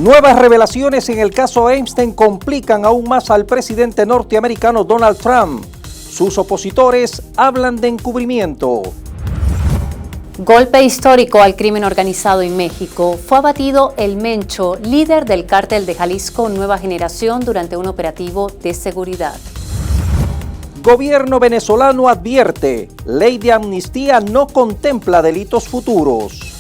Nuevas revelaciones en el caso Epstein complican aún más al presidente norteamericano Donald Trump. Sus opositores hablan de encubrimiento. Golpe histórico al crimen organizado en México. Fue abatido el Mencho, líder del cártel de Jalisco Nueva Generación, durante un operativo de seguridad. Gobierno venezolano advierte, ley de amnistía no contempla delitos futuros.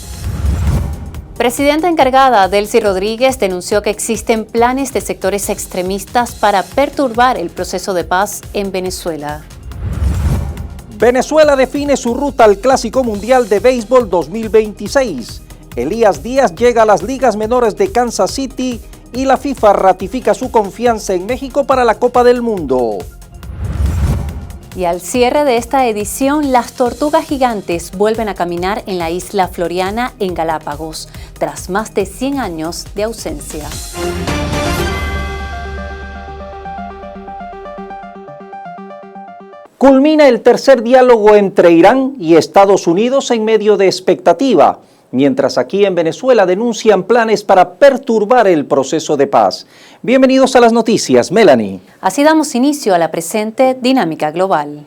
Presidenta encargada Delcy Rodríguez denunció que existen planes de sectores extremistas para perturbar el proceso de paz en Venezuela. Venezuela define su ruta al Clásico Mundial de Béisbol 2026. Elías Díaz llega a las ligas menores de Kansas City y la FIFA ratifica su confianza en México para la Copa del Mundo. Y al cierre de esta edición, las tortugas gigantes vuelven a caminar en la isla Floriana en Galápagos, tras más de 100 años de ausencia. Culmina el tercer diálogo entre Irán y Estados Unidos en medio de expectativa, mientras aquí en Venezuela denuncian planes para perturbar el proceso de paz. Bienvenidos a las noticias, Melanie. Así damos inicio a la presente dinámica global.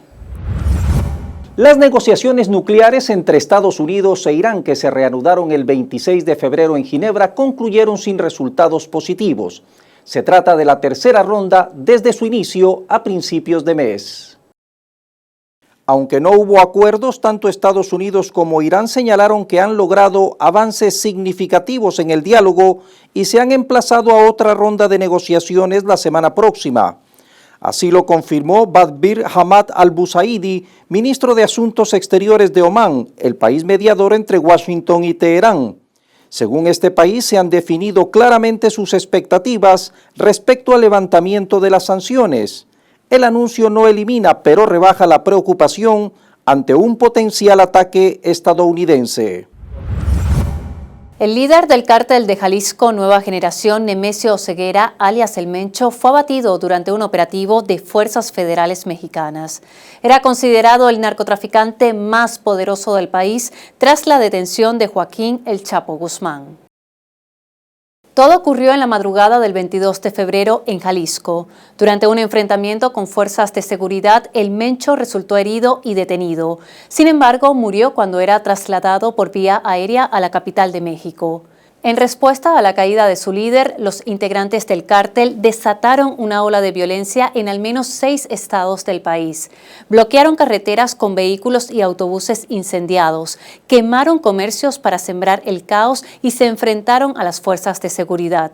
Las negociaciones nucleares entre Estados Unidos e Irán, que se reanudaron el 26 de febrero en Ginebra, concluyeron sin resultados positivos. Se trata de la tercera ronda desde su inicio a principios de mes. Aunque no hubo acuerdos, tanto Estados Unidos como Irán señalaron que han logrado avances significativos en el diálogo y se han emplazado a otra ronda de negociaciones la semana próxima. Así lo confirmó Badr Hamad al-Busaidi, ministro de Asuntos Exteriores de Omán, el país mediador entre Washington y Teherán. Según este país, se han definido claramente sus expectativas respecto al levantamiento de las sanciones. El anuncio no elimina, pero rebaja la preocupación ante un potencial ataque estadounidense. El líder del cártel de Jalisco Nueva Generación, Nemesio Oseguera, alias El Mencho, fue abatido durante un operativo de fuerzas federales mexicanas. Era considerado el narcotraficante más poderoso del país tras la detención de Joaquín El Chapo Guzmán. Todo ocurrió en la madrugada del 22 de febrero en Jalisco. Durante un enfrentamiento con fuerzas de seguridad, el Mencho resultó herido y detenido. Sin embargo, murió cuando era trasladado por vía aérea a la capital de México. En respuesta a la caída de su líder, los integrantes del cártel desataron una ola de violencia en al menos 6 estados del país. Bloquearon carreteras con vehículos y autobuses incendiados, quemaron comercios para sembrar el caos y se enfrentaron a las fuerzas de seguridad.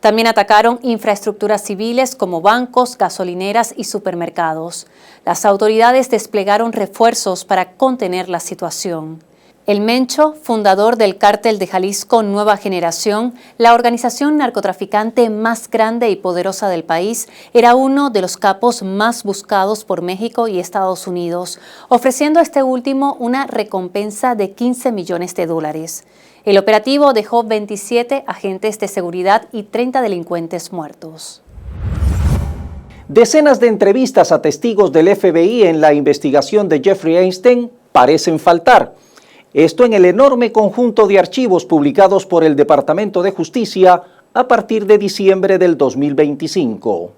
También atacaron infraestructuras civiles como bancos, gasolineras y supermercados. Las autoridades desplegaron refuerzos para contener la situación. El Mencho, fundador del cártel de Jalisco Nueva Generación, la organización narcotraficante más grande y poderosa del país, era uno de los capos más buscados por México y Estados Unidos, ofreciendo a este último una recompensa de $15 millones. El operativo dejó 27 agentes de seguridad y 30 delincuentes muertos. Decenas de entrevistas a testigos del FBI en la investigación de Jeffrey Epstein parecen faltar. Esto en el enorme conjunto de archivos publicados por el Departamento de Justicia a partir de diciembre del 2025.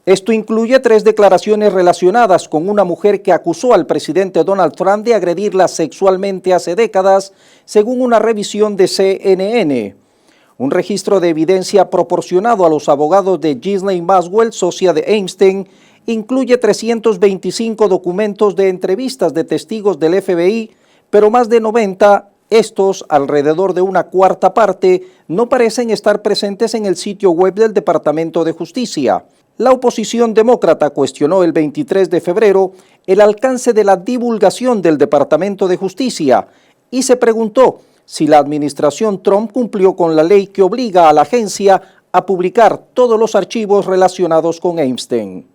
Esto incluye 3 declaraciones relacionadas con una mujer que acusó al presidente Donald Trump de agredirla sexualmente hace décadas, según una revisión de CNN. Un registro de evidencia proporcionado a los abogados de Ghislaine Maxwell, socia de Epstein, incluye 325 documentos de entrevistas de testigos del FBI, pero más de 90, estos, alrededor de una cuarta parte, no parecen estar presentes en el sitio web del Departamento de Justicia. La oposición demócrata cuestionó el 23 de febrero el alcance de la divulgación del Departamento de Justicia y se preguntó si la administración Trump cumplió con la ley que obliga a la agencia a publicar todos los archivos relacionados con Epstein.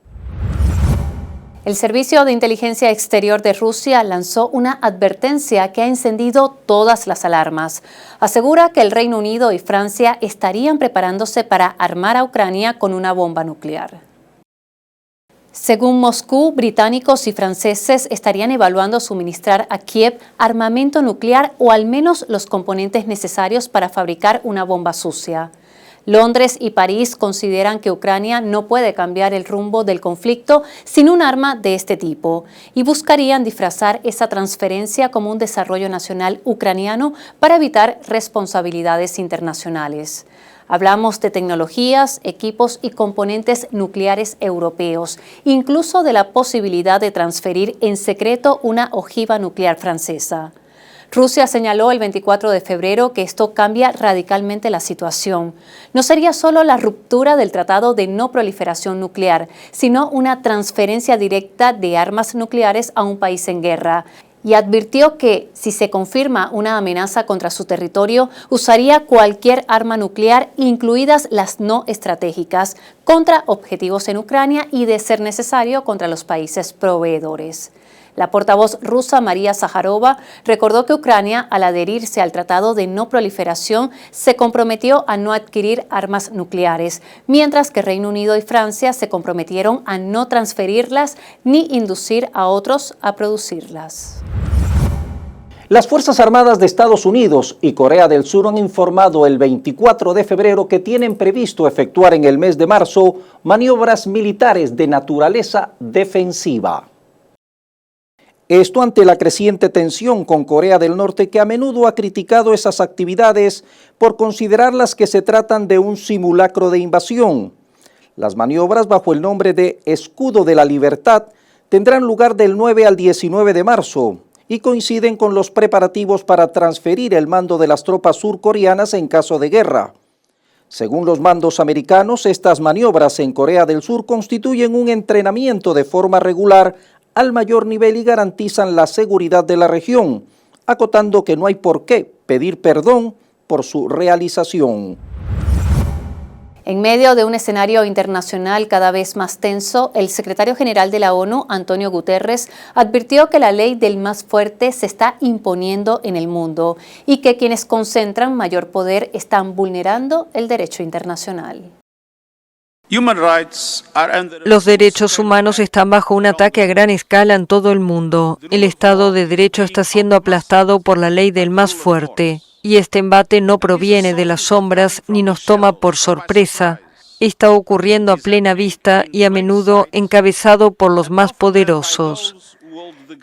El Servicio de Inteligencia Exterior de Rusia lanzó una advertencia que ha encendido todas las alarmas. Asegura que el Reino Unido y Francia estarían preparándose para armar a Ucrania con una bomba nuclear. Según Moscú, británicos y franceses estarían evaluando suministrar a Kiev armamento nuclear o al menos los componentes necesarios para fabricar una bomba sucia. Londres y París consideran que Ucrania no puede cambiar el rumbo del conflicto sin un arma de este tipo y buscarían disfrazar esa transferencia como un desarrollo nacional ucraniano para evitar responsabilidades internacionales. Hablamos de tecnologías, equipos y componentes nucleares europeos, incluso de la posibilidad de transferir en secreto una ojiva nuclear francesa. Rusia señaló el 24 de febrero que esto cambia radicalmente la situación. No sería solo la ruptura del Tratado de No Proliferación Nuclear, sino una transferencia directa de armas nucleares a un país en guerra. Y advirtió que, si se confirma una amenaza contra su territorio, usaría cualquier arma nuclear, incluidas las no estratégicas, contra objetivos en Ucrania y, de ser necesario, contra los países proveedores. La portavoz rusa María Zaharova recordó que Ucrania, al adherirse al Tratado de No Proliferación, se comprometió a no adquirir armas nucleares, mientras que Reino Unido y Francia se comprometieron a no transferirlas ni inducir a otros a producirlas. Las Fuerzas Armadas de Estados Unidos y Corea del Sur han informado el 24 de febrero que tienen previsto efectuar en el mes de marzo maniobras militares de naturaleza defensiva. Esto ante la creciente tensión con Corea del Norte, que a menudo ha criticado esas actividades por considerarlas que se tratan de un simulacro de invasión. Las maniobras, bajo el nombre de Escudo de la Libertad, tendrán lugar del 9 al 19 de marzo y coinciden con los preparativos para transferir el mando de las tropas surcoreanas en caso de guerra. Según los mandos americanos, estas maniobras en Corea del Sur constituyen un entrenamiento de forma regular al mayor nivel y garantizan la seguridad de la región, acotando que no hay por qué pedir perdón por su realización. En medio de un escenario internacional cada vez más tenso, el secretario general de la ONU, Antonio Guterres, advirtió que la ley del más fuerte se está imponiendo en el mundo y que quienes concentran mayor poder están vulnerando el derecho internacional. Los derechos humanos están bajo un ataque a gran escala en todo el mundo. El Estado de Derecho está siendo aplastado por la ley del más fuerte. Y este embate no proviene de las sombras ni nos toma por sorpresa. Está ocurriendo a plena vista y a menudo encabezado por los más poderosos.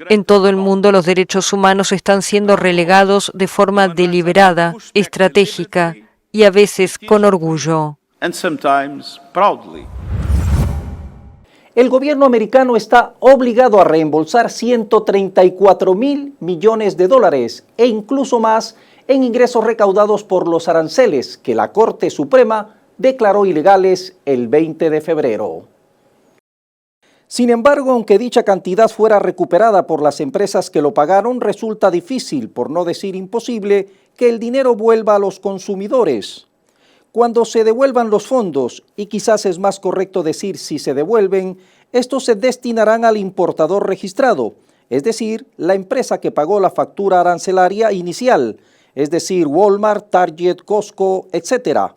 En todo el mundo los derechos humanos están siendo relegados de forma deliberada, estratégica y a veces con orgullo. El gobierno americano está obligado a reembolsar 134.000 millones de dólares e incluso más en ingresos recaudados por los aranceles que la Corte Suprema declaró ilegales el 20 de febrero. Sin embargo, aunque dicha cantidad fuera recuperada por las empresas que lo pagaron, resulta difícil, por no decir imposible, que el dinero vuelva a los consumidores. Cuando se devuelvan los fondos, y quizás es más correcto decir si se devuelven, estos se destinarán al importador registrado, es decir, la empresa que pagó la factura arancelaria inicial, es decir, Walmart, Target, Costco, etc.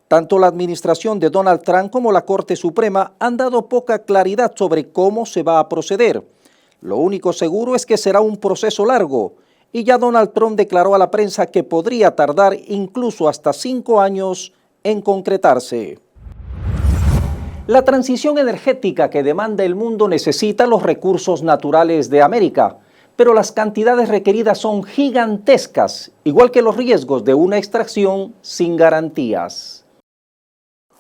Tanto la administración de Donald Trump como la Corte Suprema han dado poca claridad sobre cómo se va a proceder. Lo único seguro es que será un proceso largo, y ya Donald Trump declaró a la prensa que podría tardar incluso hasta 5 años en concretarse. La transición energética que demanda el mundo necesita los recursos naturales de América, pero las cantidades requeridas son gigantescas, igual que los riesgos de una extracción sin garantías.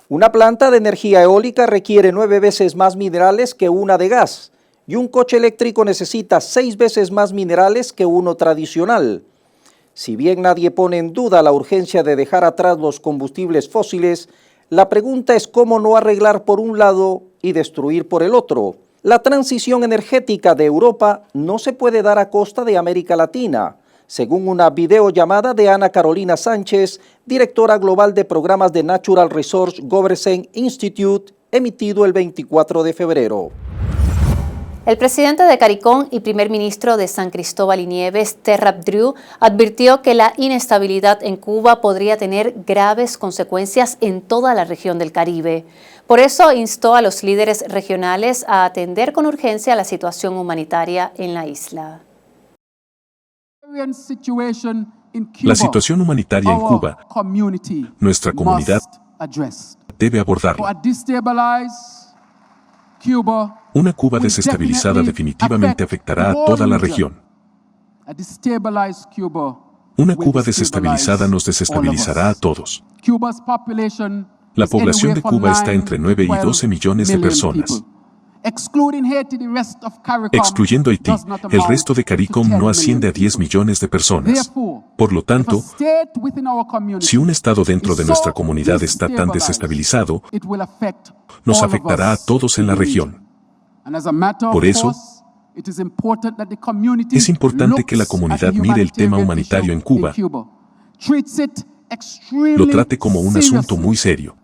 Una planta de energía eólica requiere 9 veces más minerales que una de gas, y un coche eléctrico necesita 6 veces más minerales que uno tradicional. Si bien nadie pone en duda la urgencia de dejar atrás los combustibles fósiles, la pregunta es cómo no arreglar por un lado y destruir por el otro. La transición energética de Europa no se puede dar a costa de América Latina, según una videollamada de Ana Carolina Sánchez, directora global de programas de Natural Resource Governance Institute, emitido el 24 de febrero. El presidente de CARICOM y primer ministro de San Cristóbal y Nieves, Terrap Drew, advirtió que la inestabilidad en Cuba podría tener graves consecuencias en toda la región del Caribe. Por eso instó a los líderes regionales a atender con urgencia la situación humanitaria en la isla. La situación humanitaria en Cuba, nuestra comunidad debe abordarla. Una Cuba desestabilizada definitivamente afectará a toda la región. Una Cuba desestabilizada nos desestabilizará a todos. La población de Cuba está entre 9 y 12 millones de personas. Excluyendo Haití, el resto de CARICOM no asciende a 10 millones de personas. Por lo tanto, si un Estado dentro de nuestra comunidad está tan desestabilizado, nos afectará a todos en la región. Por eso, es importante que la comunidad mire el tema humanitario en Cuba, lo trate como un asunto muy serio.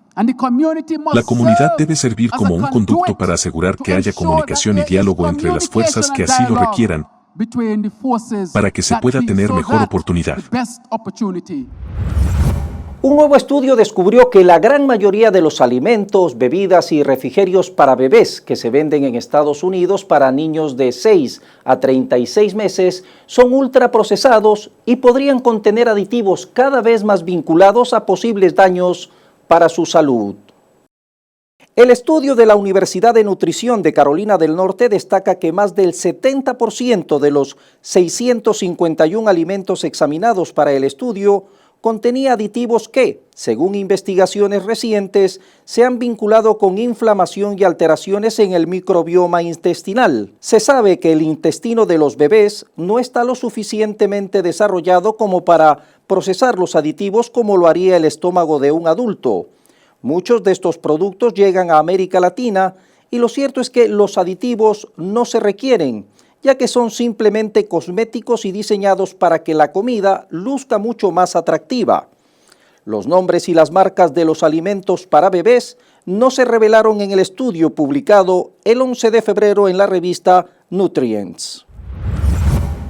La comunidad debe servir como un conducto para asegurar que haya comunicación y diálogo entre las fuerzas que así lo requieran, para que se pueda tener mejor oportunidad. Un nuevo estudio descubrió que la gran mayoría de los alimentos, bebidas y refrigerios para bebés que se venden en Estados Unidos para niños de 6 a 36 meses son ultraprocesados y podrían contener aditivos cada vez más vinculados a posibles daños para su salud. El estudio de la Universidad de Nutrición de Carolina del Norte destaca que más del 70% de los 651 alimentos examinados para el estudio contenía aditivos que, según investigaciones recientes, se han vinculado con inflamación y alteraciones en el microbioma intestinal. Se sabe que el intestino de los bebés no está lo suficientemente desarrollado como para procesar los aditivos como lo haría el estómago de un adulto. Muchos de estos productos llegan a América Latina y lo cierto es que los aditivos no se requieren, ya que son simplemente cosméticos y diseñados para que la comida luzca mucho más atractiva. Los nombres y las marcas de los alimentos para bebés no se revelaron en el estudio publicado el 11 de febrero en la revista Nutrients.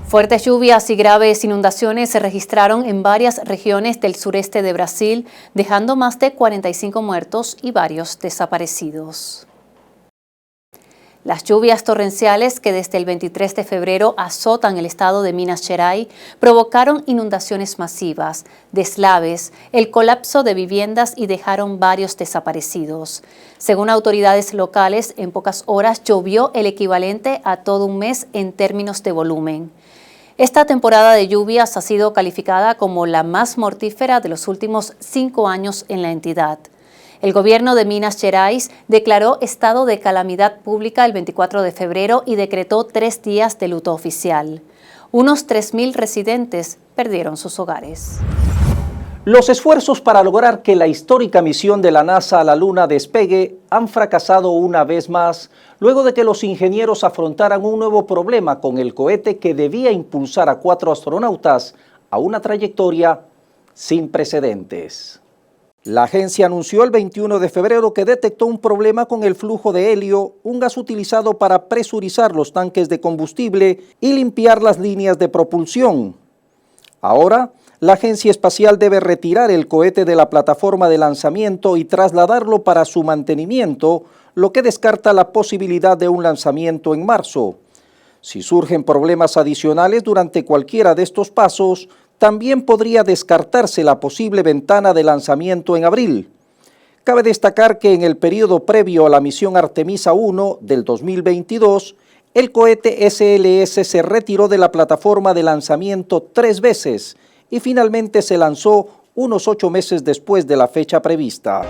Fuertes lluvias y graves inundaciones se registraron en varias regiones del sureste de Brasil, dejando más de 45 muertos y varios desaparecidos. Las lluvias torrenciales que desde el 23 de febrero azotan el estado de Minas Gerais provocaron inundaciones masivas, deslaves, el colapso de viviendas y dejaron varios desaparecidos. Según autoridades locales, en pocas horas llovió el equivalente a todo un mes en términos de volumen. Esta temporada de lluvias ha sido calificada como la más mortífera de los últimos 5 años en la entidad. El gobierno de Minas Gerais declaró estado de calamidad pública el 24 de febrero y decretó 3 días de luto oficial. Unos 3.000 residentes perdieron sus hogares. Los esfuerzos para lograr que la histórica misión de la NASA a la Luna despegue han fracasado una vez más, luego de que los ingenieros afrontaran un nuevo problema con el cohete que debía impulsar a 4 astronautas a una trayectoria sin precedentes. La agencia anunció el 21 de febrero que detectó un problema con el flujo de helio, un gas utilizado para presurizar los tanques de combustible y limpiar las líneas de propulsión. Ahora, la agencia espacial debe retirar el cohete de la plataforma de lanzamiento y trasladarlo para su mantenimiento, lo que descarta la posibilidad de un lanzamiento en marzo. Si surgen problemas adicionales durante cualquiera de estos pasos, también podría descartarse la posible ventana de lanzamiento en abril. Cabe destacar que en el periodo previo a la misión Artemisa 1 del 2022, el cohete SLS se retiró de la plataforma de lanzamiento 3 veces y finalmente se lanzó unos 8 meses después de la fecha prevista.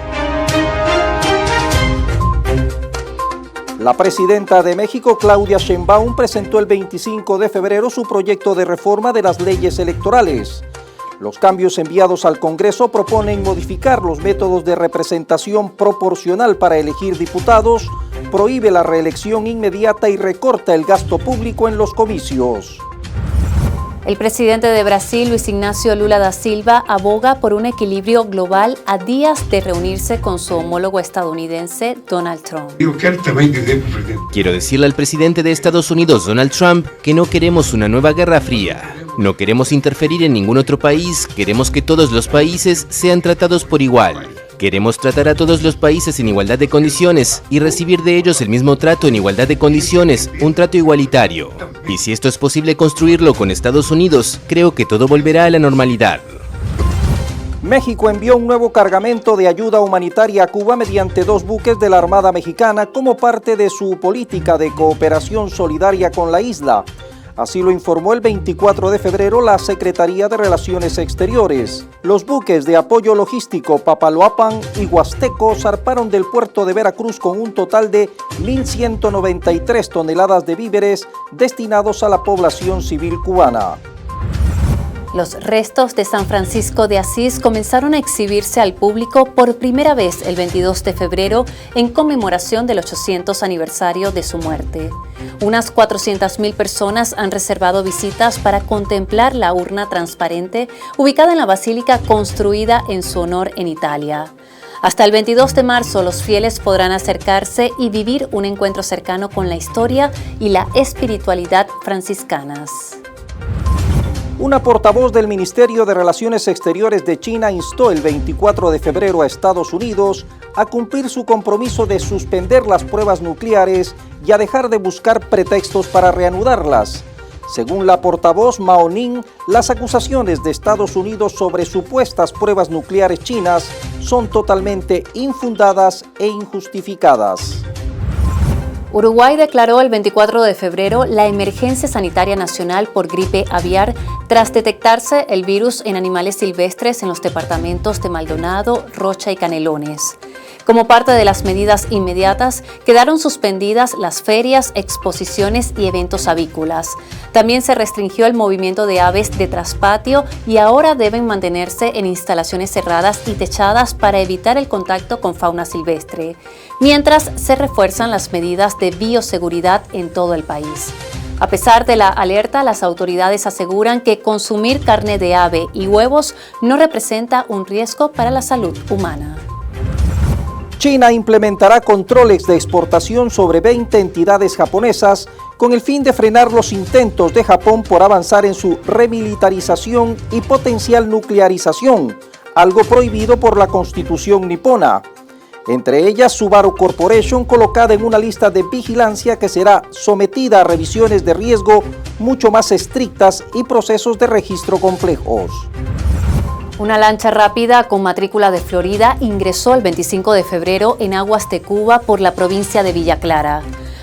La presidenta de México, Claudia Sheinbaum, presentó el 25 de febrero su proyecto de reforma de las leyes electorales. Los cambios enviados al Congreso proponen modificar los métodos de representación proporcional para elegir diputados, prohíbe la reelección inmediata y recorta el gasto público en los comicios. El presidente de Brasil, Luis Ignacio Lula da Silva, aboga por un equilibrio global a días de reunirse con su homólogo estadounidense, Donald Trump. Quiero decirle al presidente de Estados Unidos, Donald Trump, que no queremos una nueva guerra fría. No queremos interferir en ningún otro país, queremos que todos los países sean tratados por igual. Queremos tratar a todos los países en igualdad de condiciones y recibir de ellos el mismo trato en igualdad de condiciones, un trato igualitario. Y si esto es posible construirlo con Estados Unidos, creo que todo volverá a la normalidad. México envió un nuevo cargamento de ayuda humanitaria a Cuba mediante 2 buques de la Armada Mexicana como parte de su política de cooperación solidaria con la isla. Así lo informó el 24 de febrero la Secretaría de Relaciones Exteriores. Los buques de apoyo logístico Papaloapan y Huasteco zarparon del puerto de Veracruz con un total de 1.193 toneladas de víveres destinados a la población civil cubana. Los restos de San Francisco de Asís comenzaron a exhibirse al público por primera vez el 22 de febrero en conmemoración del 800 aniversario de su muerte. Unas 400.000 personas han reservado visitas para contemplar la urna transparente ubicada en la basílica construida en su honor en Italia. Hasta el 22 de marzo los fieles podrán acercarse y vivir un encuentro cercano con la historia y la espiritualidad franciscanas. Una portavoz del Ministerio de Relaciones Exteriores de China instó el 24 de febrero a Estados Unidos a cumplir su compromiso de suspender las pruebas nucleares y a dejar de buscar pretextos para reanudarlas. Según la portavoz Mao Ning, las acusaciones de Estados Unidos sobre supuestas pruebas nucleares chinas son totalmente infundadas e injustificadas. Uruguay declaró el 24 de febrero la emergencia sanitaria nacional por gripe aviar tras detectarse el virus en animales silvestres en los departamentos de Maldonado, Rocha y Canelones. Como parte de las medidas inmediatas, quedaron suspendidas las ferias, exposiciones y eventos avícolas. También se restringió el movimiento de aves de traspatio y ahora deben mantenerse en instalaciones cerradas y techadas para evitar el contacto con fauna silvestre, mientras se refuerzan las medidas de bioseguridad en todo el país. A pesar de la alerta, las autoridades aseguran que consumir carne de ave y huevos no representa un riesgo para la salud humana. China implementará controles de exportación sobre 20 entidades japonesas con el fin de frenar los intentos de Japón por avanzar en su remilitarización y potencial nuclearización, algo prohibido por la Constitución nipona. Entre ellas, Subaru Corporation, colocada en una lista de vigilancia que será sometida a revisiones de riesgo mucho más estrictas y procesos de registro complejos. Una lancha rápida con matrícula de Florida ingresó el 25 de febrero en aguas de Cuba por la provincia de Villa Clara.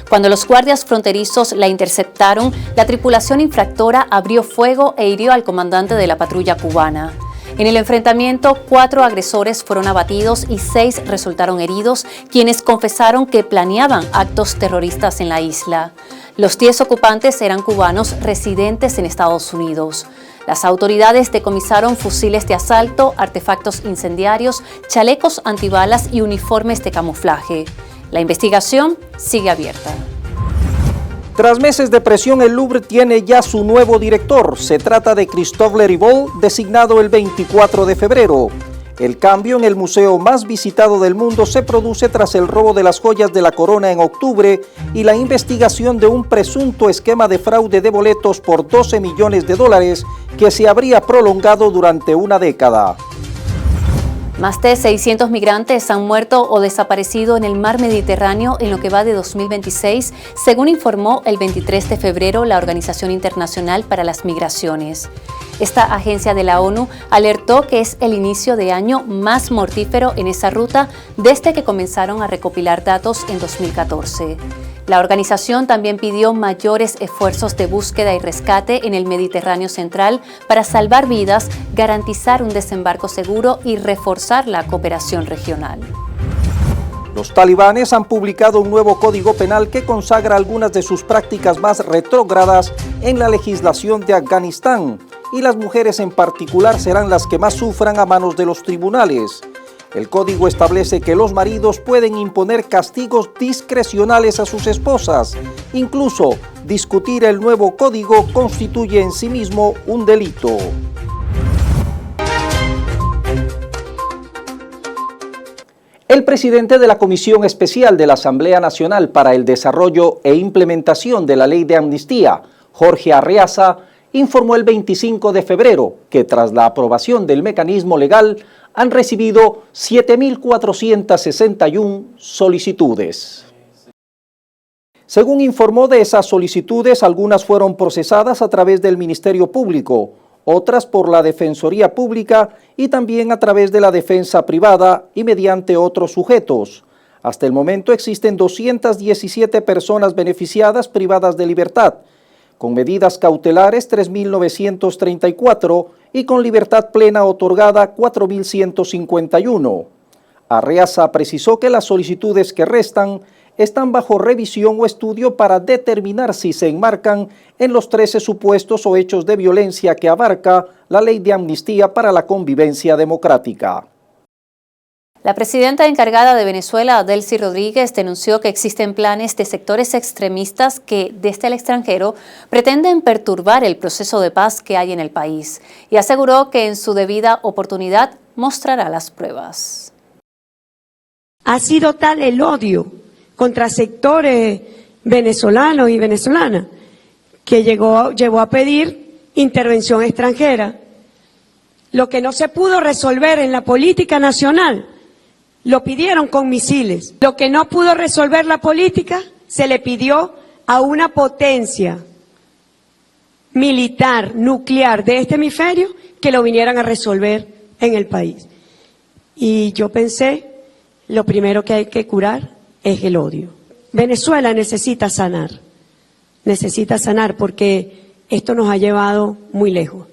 Cuando los guardias fronterizos la interceptaron, la tripulación infractora abrió fuego e hirió al comandante de la patrulla cubana. En el enfrentamiento, 4 agresores fueron abatidos y 6 resultaron heridos, quienes confesaron que planeaban actos terroristas en la isla. Los 10 ocupantes eran cubanos residentes en Estados Unidos. Las autoridades decomisaron fusiles de asalto, artefactos incendiarios, chalecos antibalas y uniformes de camuflaje. La investigación sigue abierta. Tras meses de presión, el Louvre tiene ya su nuevo director. Se trata de Christophe Lerivold, designado el 24 de febrero. El cambio en el museo más visitado del mundo se produce tras el robo de las joyas de la corona en octubre y la investigación de un presunto esquema de fraude de boletos por $12 millones que se habría prolongado durante una década. Más de 600 migrantes han muerto o desaparecido en el mar Mediterráneo en lo que va de 2026, según informó el 23 de febrero la Organización Internacional para las Migraciones. Esta agencia de la ONU alertó que es el inicio de año más mortífero en esa ruta desde que comenzaron a recopilar datos en 2014. La organización también pidió mayores esfuerzos de búsqueda y rescate en el Mediterráneo central para salvar vidas, garantizar un desembarco seguro y reforzar la cooperación regional. Los talibanes han publicado un nuevo código penal que consagra algunas de sus prácticas más retrógradas en la legislación de Afganistán, y las mujeres en particular serán las que más sufran a manos de los tribunales. El código establece que los maridos pueden imponer castigos discrecionales a sus esposas. Incluso, discutir el nuevo código constituye en sí mismo un delito. El presidente de la Comisión Especial de la Asamblea Nacional para el Desarrollo e Implementación de la Ley de Amnistía, Jorge Arreaza, informó el 25 de febrero que tras la aprobación del mecanismo legal han recibido 7.461 solicitudes. Según informó, de esas solicitudes, algunas fueron procesadas a través del Ministerio Público, otras por la Defensoría Pública y también a través de la defensa privada y mediante otros sujetos. Hasta el momento existen 217 personas beneficiadas privadas de libertad, con medidas cautelares 3.934 y con libertad plena otorgada 4.151. Arreaza precisó que las solicitudes que restan están bajo revisión o estudio para determinar si se enmarcan en los 13 supuestos o hechos de violencia que abarca la Ley de Amnistía para la Convivencia Democrática. La presidenta encargada de Venezuela, Delcy Rodríguez, denunció que existen planes de sectores extremistas que, desde el extranjero, pretenden perturbar el proceso de paz que hay en el país y aseguró que en su debida oportunidad mostrará las pruebas. Ha sido tal el odio contra sectores venezolanos y venezolanas que llevó a pedir intervención extranjera. Lo que no se pudo resolver en la política nacional lo pidieron con misiles. Lo que no pudo resolver la política se le pidió a una potencia militar, nuclear de este hemisferio que lo vinieran a resolver en el país. Y yo pensé, lo primero que hay que curar es el odio. Venezuela necesita sanar porque esto nos ha llevado muy lejos.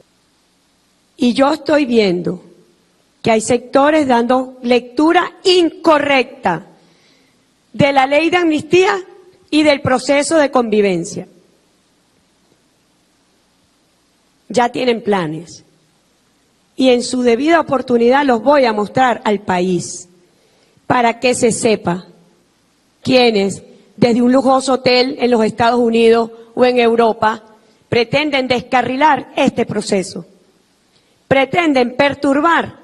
Y yo estoy viendo que hay sectores dando lectura incorrecta de la ley de amnistía y del proceso de convivencia. Ya tienen planes y en su debida oportunidad los voy a mostrar al país para que se sepa quiénes desde un lujoso hotel en los Estados Unidos o en Europa pretenden descarrilar este proceso, pretenden perturbar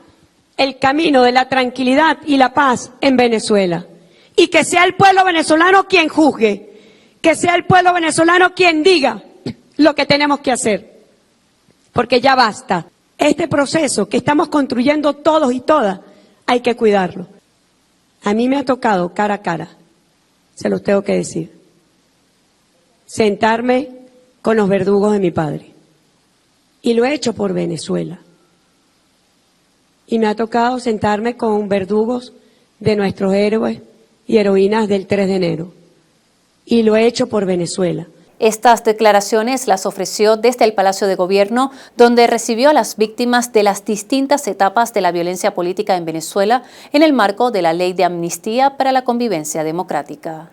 el camino de la tranquilidad y la paz en Venezuela. Y que sea el pueblo venezolano quien juzgue, que sea el pueblo venezolano quien diga lo que tenemos que hacer. Porque ya basta. Este proceso que estamos construyendo todos y todas, hay que cuidarlo. A mí me ha tocado cara a cara, se los tengo que decir, sentarme con los verdugos de mi padre. Y lo he hecho por Venezuela. Y me ha tocado sentarme con verdugos de nuestros héroes y heroínas del 3 de enero. Y lo he hecho por Venezuela. Estas declaraciones las ofreció desde el Palacio de Gobierno, donde recibió a las víctimas de las distintas etapas de la violencia política en Venezuela en el marco de la Ley de Amnistía para la Convivencia Democrática.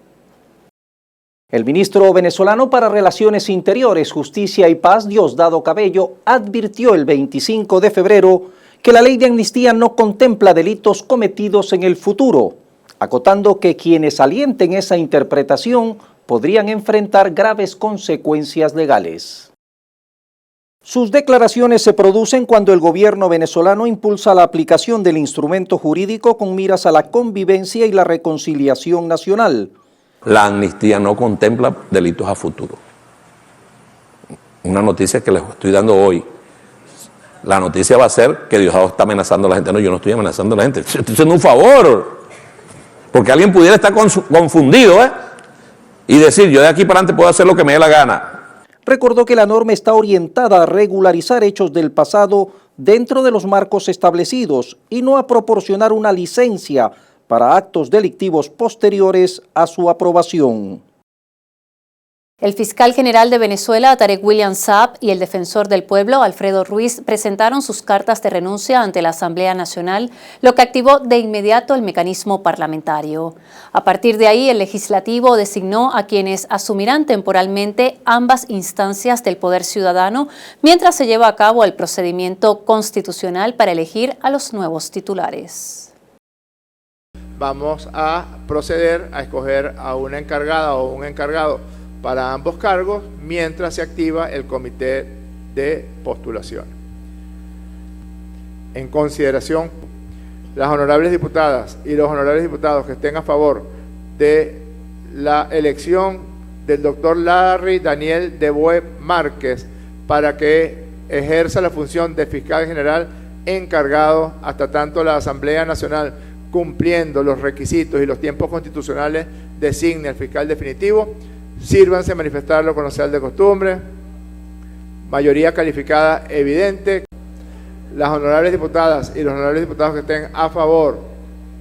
El ministro venezolano para Relaciones Interiores, Justicia y Paz, Diosdado Cabello, advirtió el 25 de febrero que la ley de amnistía no contempla delitos cometidos en el futuro, acotando que quienes alienten esa interpretación podrían enfrentar graves consecuencias legales. Sus declaraciones se producen cuando el gobierno venezolano impulsa la aplicación del instrumento jurídico con miras a la convivencia y la reconciliación nacional. La amnistía no contempla delitos a futuro. Una noticia que les estoy dando hoy. La noticia va a ser que Diosdado está amenazando a la gente. No, yo no estoy amenazando a la gente. Estoy haciendo un favor. Porque alguien pudiera estar confundido, y decir, yo de aquí para adelante puedo hacer lo que me dé la gana. Recordó que la norma está orientada a regularizar hechos del pasado dentro de los marcos establecidos y no a proporcionar una licencia para actos delictivos posteriores a su aprobación. El fiscal general de Venezuela, Tarek William Saab, y el defensor del pueblo, Alfredo Ruiz, presentaron sus cartas de renuncia ante la Asamblea Nacional, lo que activó de inmediato el mecanismo parlamentario. A partir de ahí, el legislativo designó a quienes asumirán temporalmente ambas instancias del poder ciudadano, mientras se lleva a cabo el procedimiento constitucional para elegir a los nuevos titulares. vamos a proceder a escoger a una encargada o un encargado para ambos cargos mientras se activa el comité de postulación. En consideración, las honorables diputadas y los honorables diputados que estén a favor de la elección del doctor Larry Daniel Deboe Márquez para que ejerza la función de fiscal general encargado hasta tanto la Asamblea Nacional, cumpliendo los requisitos y los tiempos constitucionales, designe al fiscal definitivo, sírvanse manifestarlo con la señal de costumbre. Mayoría calificada evidente. Las honorables diputadas y los honorables diputados que estén a favor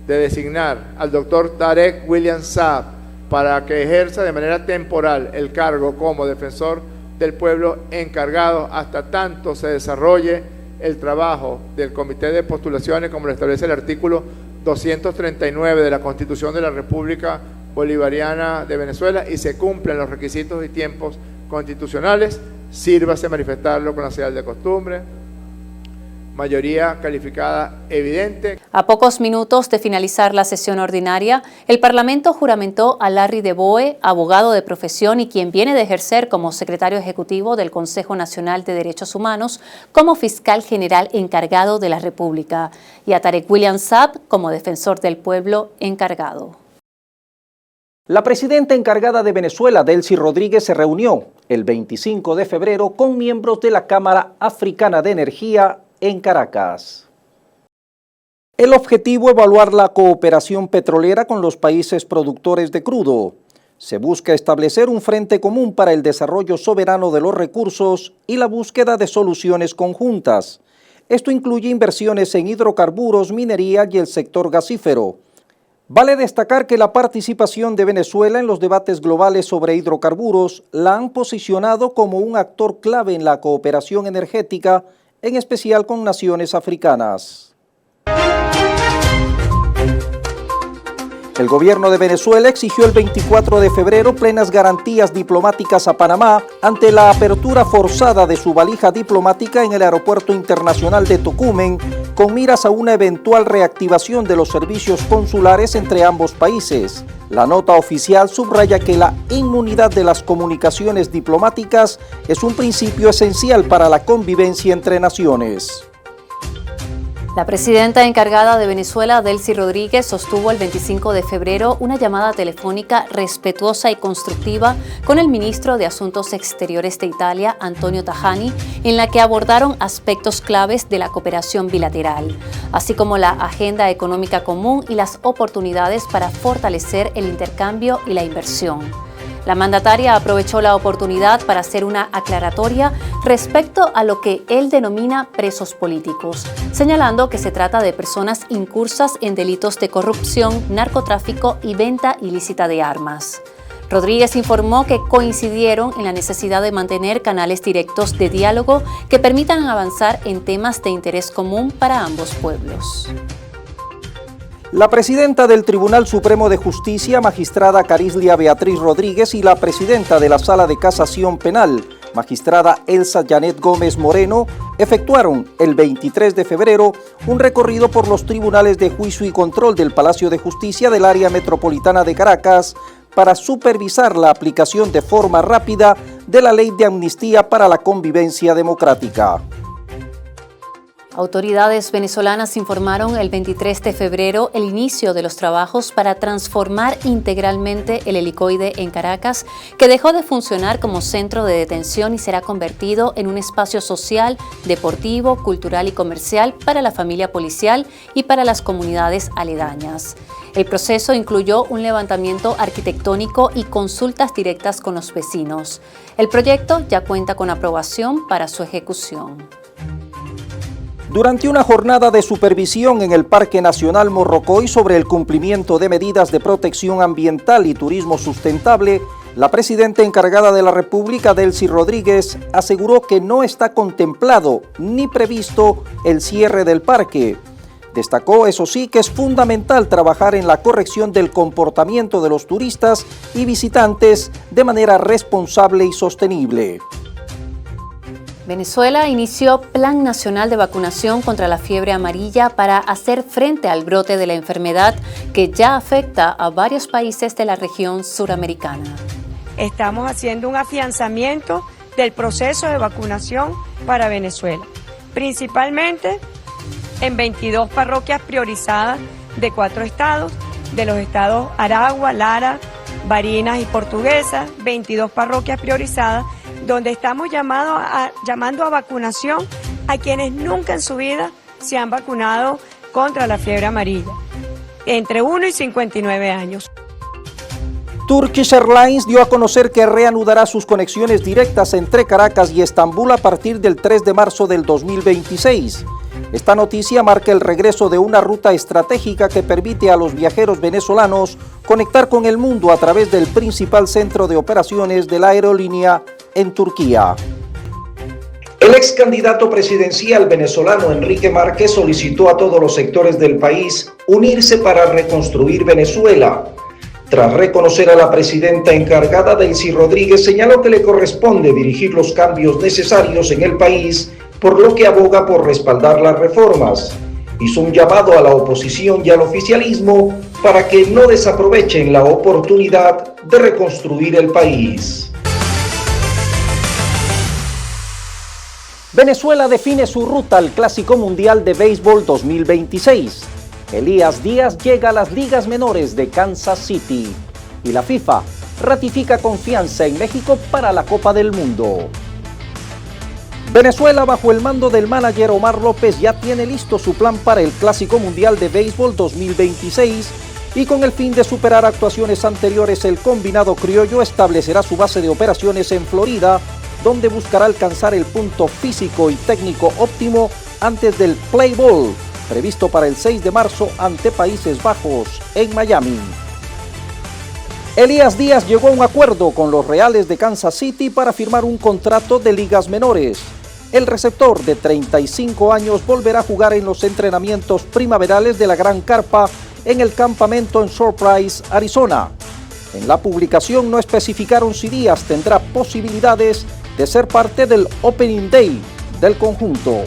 de designar al doctor Tarek William Saab para que ejerza de manera temporal el cargo como defensor del pueblo encargado hasta tanto se desarrolle el trabajo del comité de postulaciones como lo establece el artículo 239 de la Constitución de la República Bolivariana de Venezuela y se cumplen los requisitos y tiempos constitucionales, sírvase manifestarlo con la señal de costumbre. Mayoría calificada evidente. A pocos minutos de finalizar la sesión ordinaria, el Parlamento juramentó a Larry Deboe, abogado de profesión y quien viene de ejercer como secretario ejecutivo del Consejo Nacional de Derechos Humanos, como fiscal general encargado de la República, y a Tarek William Saab como defensor del pueblo encargado. La presidenta encargada de Venezuela, Delcy Rodríguez, se reunió el 25 de febrero con miembros de la Cámara Africana de Energía en Caracas. El objetivo, evaluar la cooperación petrolera con los países productores de crudo. Se busca establecer un frente común para el desarrollo soberano de los recursos y la búsqueda de soluciones conjuntas. Esto incluye inversiones en hidrocarburos, minería y el sector gasífero. Vale destacar que la participación de Venezuela en los debates globales sobre hidrocarburos la han posicionado como un actor clave en la cooperación energética, en especial con naciones africanas. El gobierno de Venezuela exigió el 24 de febrero plenas garantías diplomáticas a Panamá ante la apertura forzada de su valija diplomática en el Aeropuerto Internacional de Tocumen, con miras a una eventual reactivación de los servicios consulares entre ambos países. La nota oficial subraya que la inmunidad de las comunicaciones diplomáticas es un principio esencial para la convivencia entre naciones. La presidenta encargada de Venezuela, Delcy Rodríguez, sostuvo el 25 de febrero una llamada telefónica respetuosa y constructiva con el ministro de Asuntos Exteriores de Italia, Antonio Tajani, en la que abordaron aspectos claves de la cooperación bilateral, así como la agenda económica común y las oportunidades para fortalecer el intercambio y la inversión. La mandataria aprovechó la oportunidad para hacer una aclaratoria respecto a lo que él denomina presos políticos, señalando que se trata de personas incursas en delitos de corrupción, narcotráfico y venta ilícita de armas. Rodríguez informó que coincidieron en la necesidad de mantener canales directos de diálogo que permitan avanzar en temas de interés común para ambos pueblos. La presidenta del Tribunal Supremo de Justicia, magistrada Carislia Beatriz Rodríguez, y la presidenta de la Sala de Casación Penal, magistrada Elsa Janet Gómez Moreno, efectuaron el 23 de febrero un recorrido por los tribunales de juicio y control del Palacio de Justicia del área metropolitana de Caracas para supervisar la aplicación de forma rápida de la Ley de Amnistía para la Convivencia Democrática. Autoridades venezolanas informaron el 23 de febrero el inicio de los trabajos para transformar integralmente el helicoide en Caracas, que dejó de funcionar como centro de detención y será convertido en un espacio social, deportivo, cultural y comercial para la familia policial y para las comunidades aledañas. El proceso incluyó un levantamiento arquitectónico y consultas directas con los vecinos. El proyecto ya cuenta con aprobación para su ejecución. Durante una jornada de supervisión en el Parque Nacional Morrocoy sobre el cumplimiento de medidas de protección ambiental y turismo sustentable, la presidenta encargada de la República, Delcy Rodríguez, aseguró que no está contemplado ni previsto el cierre del parque. Destacó, eso sí, que es fundamental trabajar en la corrección del comportamiento de los turistas y visitantes de manera responsable y sostenible. Venezuela inició Plan Nacional de Vacunación contra la fiebre amarilla para hacer frente al brote de la enfermedad que ya afecta a varios países de la región suramericana. Estamos haciendo un afianzamiento del proceso de vacunación para Venezuela, principalmente en 22 parroquias priorizadas de 4 estados, de los estados Aragua, Lara, Barinas y Portuguesa, 22 parroquias priorizadas, donde estamos llamando a vacunación a quienes nunca en su vida se han vacunado contra la fiebre amarilla, entre 1 y 59 años. Turkish Airlines dio a conocer que reanudará sus conexiones directas entre Caracas y Estambul a partir del 3 de marzo del 2026. Esta noticia marca el regreso de una ruta estratégica que permite a los viajeros venezolanos conectar con el mundo a través del principal centro de operaciones de la aerolínea en Turquía. El ex candidato presidencial venezolano Enrique Márquez solicitó a todos los sectores del país unirse para reconstruir Venezuela. Tras reconocer a la presidenta encargada, Delcy Rodríguez señaló que le corresponde dirigir los cambios necesarios en el país, por lo que aboga por respaldar las reformas. Hizo un llamado a la oposición y al oficialismo para que no desaprovechen la oportunidad de reconstruir el país. Venezuela define su ruta al Clásico Mundial de Béisbol 2026. Elías Díaz llega a las ligas menores de Kansas City. Y la FIFA ratifica confianza en México para la Copa del Mundo. Venezuela, bajo el mando del manager Omar López, ya tiene listo su plan para el Clásico Mundial de Béisbol 2026 y con el fin de superar actuaciones anteriores, el combinado criollo establecerá su base de operaciones en Florida, donde buscará alcanzar el punto físico y técnico óptimo antes del Play Ball, previsto para el 6 de marzo ante Países Bajos en Miami. Elías Díaz llegó a un acuerdo con los Reales de Kansas City para firmar un contrato de ligas menores. El receptor de 35 años volverá a jugar en los entrenamientos primaverales de la Gran Carpa en el campamento en Surprise, Arizona. En la publicación no especificaron si Díaz tendrá posibilidades de ser parte del Opening Day del conjunto.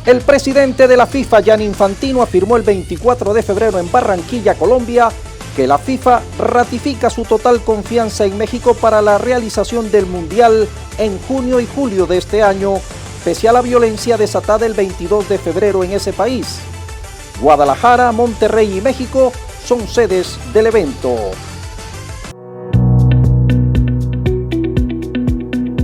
El presidente de la FIFA, Gianni Infantino, afirmó el 24 de febrero en Barranquilla, Colombia, que la FIFA ratifica su total confianza en México para la realización del Mundial en junio y julio de este año, pese a la violencia desatada el 22 de febrero en ese país. Guadalajara, Monterrey y México son sedes del evento.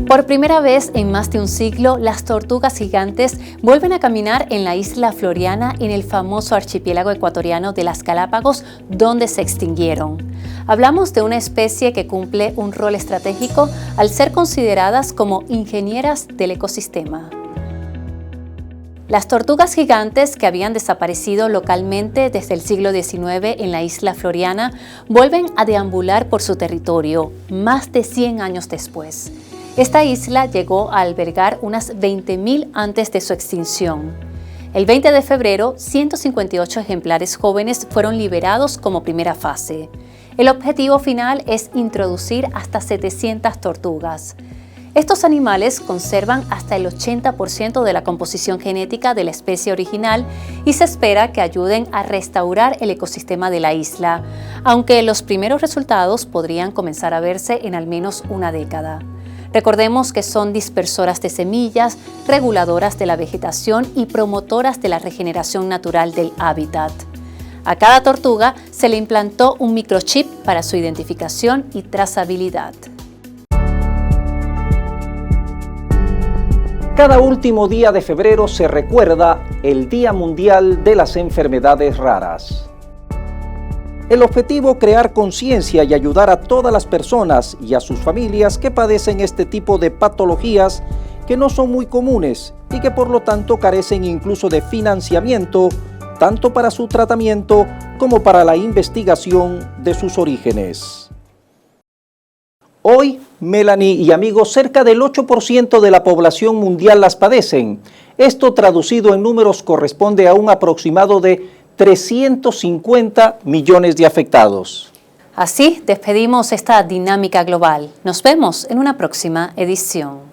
Por primera vez en más de un siglo, las tortugas gigantes vuelven a caminar en la isla Floriana, en el famoso archipiélago ecuatoriano de las Galápagos, donde se extinguieron. Hablamos de una especie que cumple un rol estratégico al ser consideradas como ingenieras del ecosistema. Las tortugas gigantes, que habían desaparecido localmente desde el siglo XIX en la isla Floriana, vuelven a deambular por su territorio más de 100 años después. Esta isla llegó a albergar unas 20.000 antes de su extinción. El 20 de febrero, 158 ejemplares jóvenes fueron liberados como primera fase. El objetivo final es introducir hasta 700 tortugas. Estos animales conservan hasta el 80% de la composición genética de la especie original y se espera que ayuden a restaurar el ecosistema de la isla, aunque los primeros resultados podrían comenzar a verse en al menos una década. Recordemos que son dispersoras de semillas, reguladoras de la vegetación y promotoras de la regeneración natural del hábitat. A cada tortuga se le implantó un microchip para su identificación y trazabilidad. Cada último día de febrero se recuerda el Día Mundial de las Enfermedades Raras. El objetivo, crear conciencia y ayudar a todas las personas y a sus familias que padecen este tipo de patologías que no son muy comunes y que por lo tanto carecen incluso de financiamiento, tanto para su tratamiento como para la investigación de sus orígenes. Hoy, Melanie y amigos, cerca del 8% de la población mundial las padecen. Esto, traducido en números, corresponde a un aproximado de 350 millones de afectados. Así despedimos esta dinámica global. Nos vemos en una próxima edición.